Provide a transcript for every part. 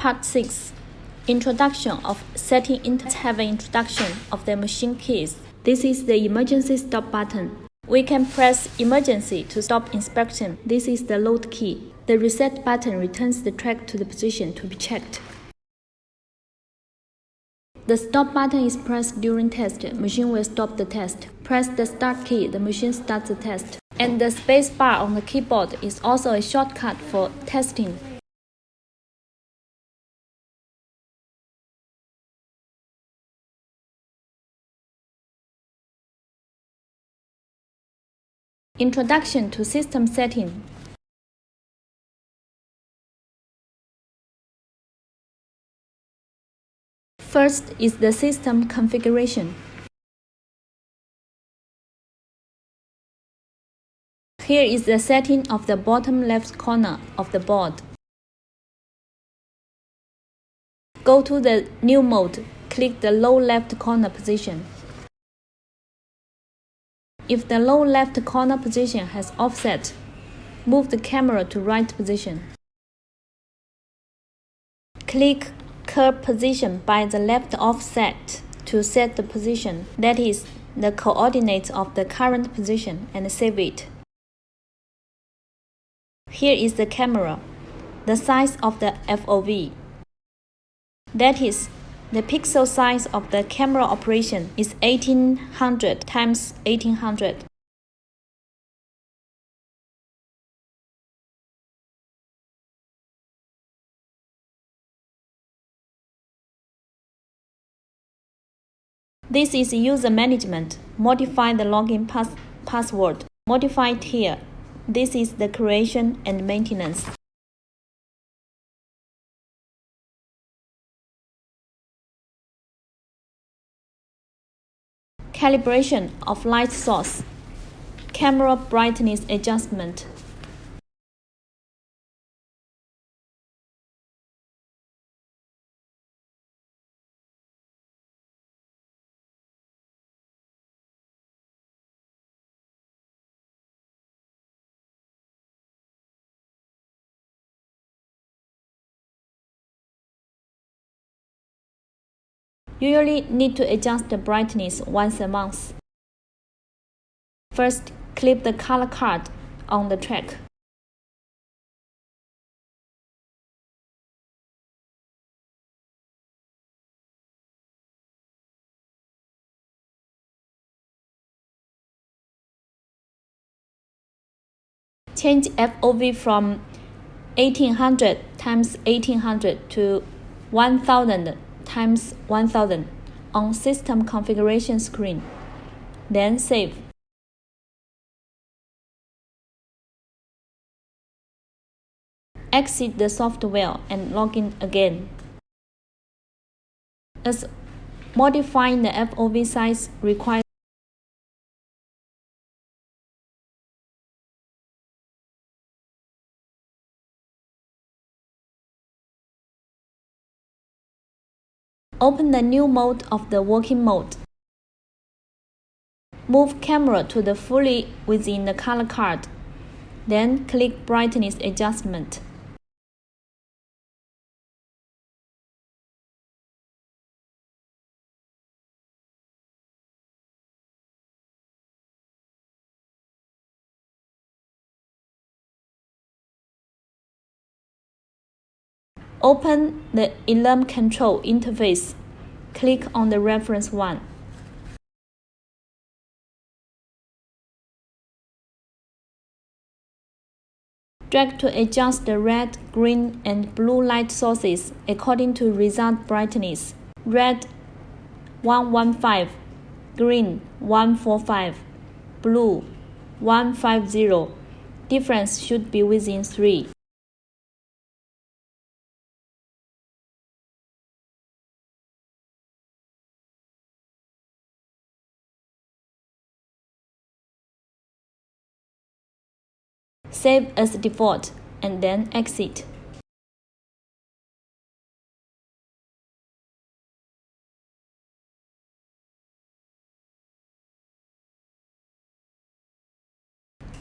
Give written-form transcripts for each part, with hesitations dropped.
Part 6. Introduction of setting. Have an introduction of the machine keys. This is the emergency stop button. We can press emergency to stop inspection. This is the load key. The reset button returns the track to the position to be checked. The stop button is pressed during test. Machine will stop the test. Press the start key. The machine starts the test. And the space bar on the keyboard is also a shortcut for testing. Introduction to system setting. First is the system configuration. Here is the setting of the bottom left corner of the board. Go to the New mode, click the low left corner position. If the low left corner position has offset, move the camera to right position. Click Curve Position by the left offset to set the position, that is, the coordinates of the current position, and save it. Here is the camera, the size of the FOV. That is, the pixel size of the camera operation is 1800 times 1800. This is user management. Modify the login password. Modify it here. This is the creation and maintenance. Calibration of light source. Camera brightness adjustment. Usually need to adjust the brightness once a month. First, clip the color card on the track. Change FOV from 1800 times 1800 to 1000 times 1000 on system configuration screen. Then save. Exit the software and log in again. As modifying the FOV size requires open the new mode of the working mode. Move camera to the fully within the color card. Then click brightness adjustment. Open the alarm control interface. Click on the reference 1. Drag to adjust the red, green, and blue light sources according to result brightness. Red 115, green 145, blue 150. Difference should be within 3. Save as default, and then exit.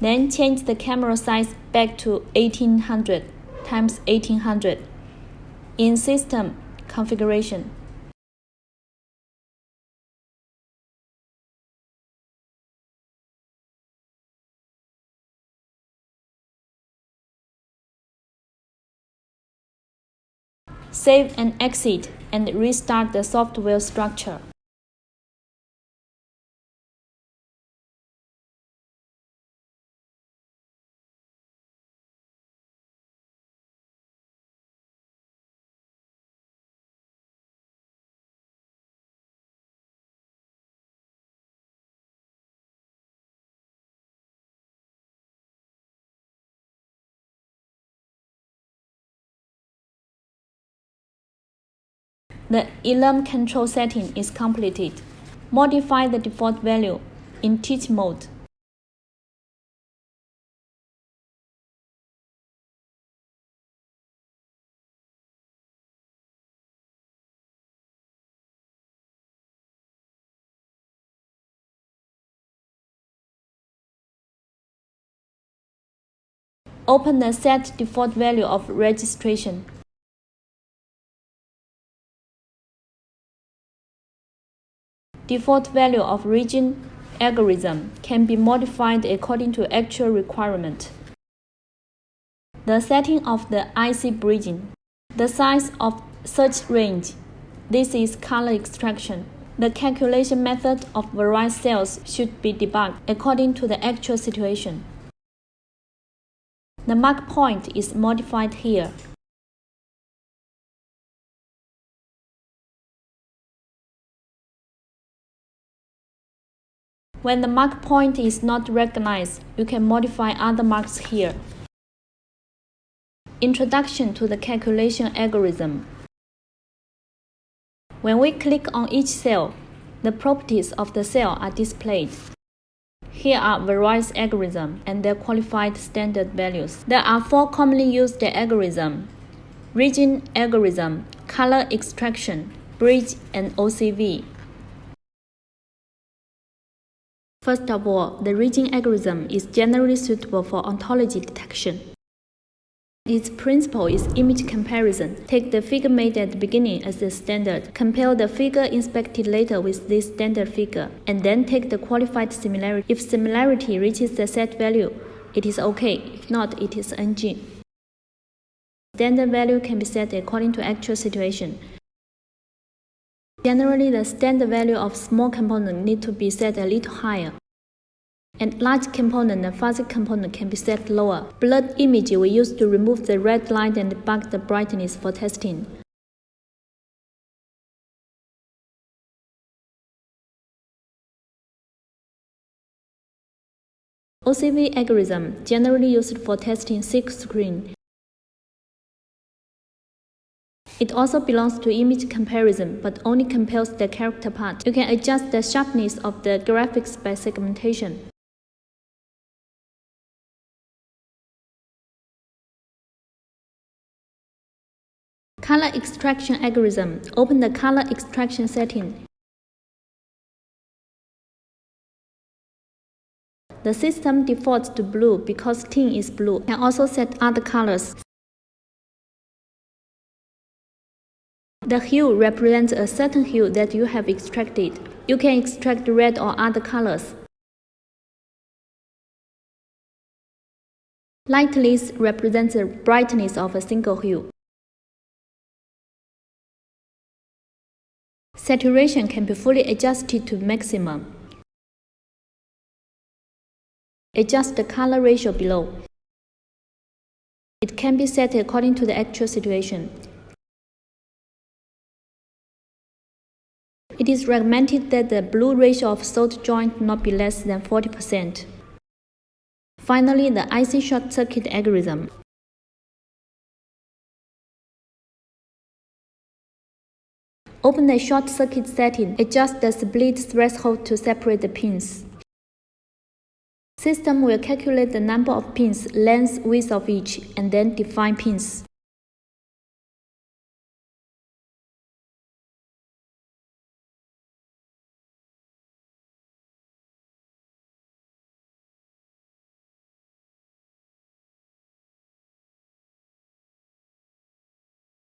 Then change the camera size back to 1800 times 1800. In System Configuration, save and exit and restart the software structure. The enum control setting is completed. Modify the default value in teach mode. Open the Set Default Value of Registration. Default value of region algorithm can be modified according to actual requirement. The setting of the IC bridging. The size of search range. This is color extraction. The calculation method of various cells should be debugged according to the actual situation. The mark point is modified here. When the mark point is not recognized, you can modify other marks here. Introduction to the calculation algorithm. When we click on each cell, the properties of the cell are displayed. Here are various algorithms and their qualified standard values. There are 4 commonly used algorithms: region algorithm, color extraction, bridge, and OCV. First of all, the region algorithm is generally suitable for ontology detection. Its principle is image comparison. Take the figure made at the beginning as the standard, compare the figure inspected later with this standard figure, and then take the qualified similarity. If similarity reaches the set value, it is OK. If not, it is NG. Standard value can be set according to actual situation. Generally, the standard value of small component need to be set a little higher. And large component and fuzzy component can be set lower. Blurred image we use to remove the red line and debug the brightness for testing. OCV algorithm generally used for testing thick screen. It also belongs to image comparison, but only compares the character part. You can adjust the sharpness of the graphics by segmentation. Color extraction algorithm. Open the color extraction setting. The system defaults to blue because tin is blue. You can also set other colors. The hue represents a certain hue that you have extracted. You can extract red or other colors. Lightness represents the brightness of a single hue. Saturation can be fully adjusted to maximum. Adjust the color ratio below. It can be set according to the actual situation. It is recommended that the blue ratio of salt joint not be less than 40%. Finally, the IC short circuit algorithm. Open the short circuit setting. Adjust the split threshold to separate the pins. System will calculate the number of pins, length, width of each, and then define pins.